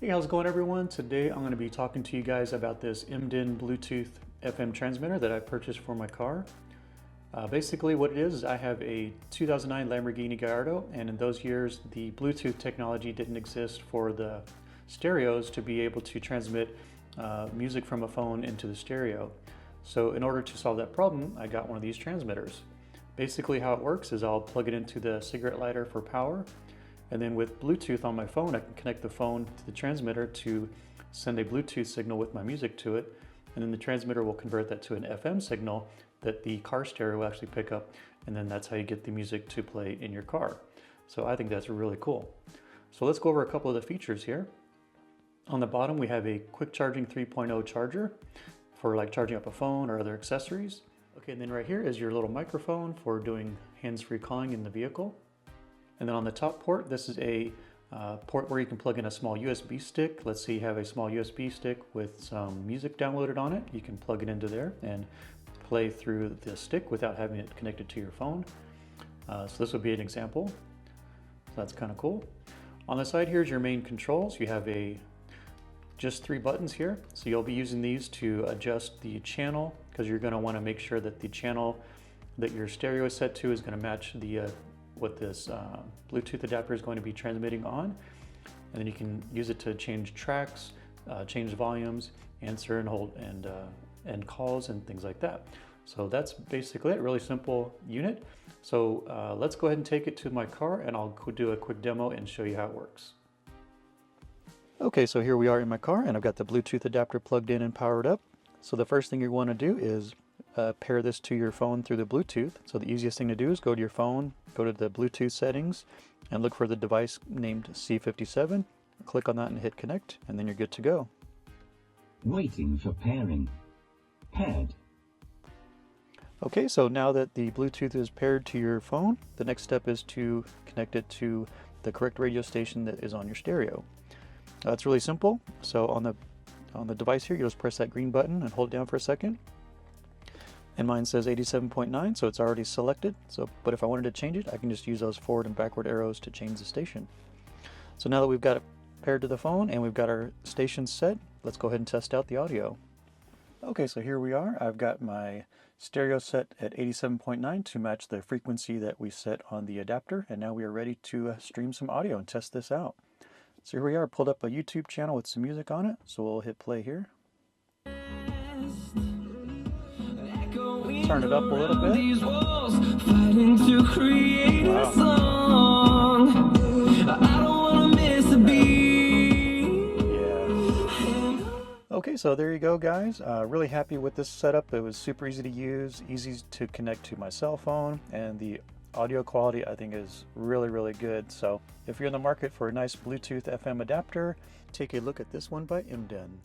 Hey, how's it going everyone? Today I'm going to be talking to you guys about this Imden Bluetooth FM transmitter that I purchased for my car. Basically what it is I have a 2009 Lamborghini Gallardo, and in those years the Bluetooth technology didn't exist for the stereos to be able to transmit music from a phone into the stereo. So in order to solve that problem, I got one of these transmitters. Basically how it works is I'll plug it into the cigarette lighter for power, and then with Bluetooth on my phone, I can connect the phone to the transmitter to send a Bluetooth signal with my music to it. And then the transmitter will convert that to an FM signal that the car stereo will actually pick up. And then that's how you get the music to play in your car. So I think that's really cool. So let's go over a couple of the features here. On the bottom, we have a quick charging 3.0 charger for like charging up a phone or other accessories. Okay, and then right here is your little microphone for doing hands-free calling in the vehicle. And then on the top port, this is a port where you can plug in a small USB stick. Let's say you have a small USB stick with some music downloaded on it. You can plug it into there and play through the stick without having it connected to your phone. So this would be an example. So that's kind of cool. On the side here is your main controls. You have just 3 buttons here. So you'll be using these to adjust the channel, because you're going to want to make sure that the channel that your stereo is set to is going to match the what this Bluetooth adapter is going to be transmitting on. And then you can use it to change tracks, change volumes, answer and hold and calls and things like that. So that's basically it, really simple unit. So let's go ahead and take it to my car and I'll do a quick demo and show you how it works. Okay, so here we are in my car and I've got the Bluetooth adapter plugged in and powered up. So the first thing you want to do is pair this to your phone through the Bluetooth. So the easiest thing to do is go to your phone, go to the Bluetooth settings, and look for the device named C57. Click on that and hit connect, and then you're good to go. Waiting for pairing. Paired. Okay, so now that the Bluetooth is paired to your phone, the next step is to connect it to the correct radio station that is on your stereo. It's really simple. So on the device here, you just press that green button and hold it down for a second. And mine says 87.9, so it's already selected. But if I wanted to change it, I can just use those forward and backward arrows to change the station. So now that we've got it paired to the phone and we've got our station set, let's go ahead and test out the audio. Okay, so here we are. I've got my stereo set at 87.9 to match the frequency that we set on the adapter, and now we are ready to stream some audio and test this out. So here we are, pulled up a YouTube channel with some music on it, so we'll hit play here. Turn it up a little bit. Yeah. Okay, so there you go, guys. Really happy with this setup. It was super easy to use, easy to connect to my cell phone, and the audio quality I think is really good. So if you're in the market for a nice Bluetooth FM adapter, take a look at this one by Imden.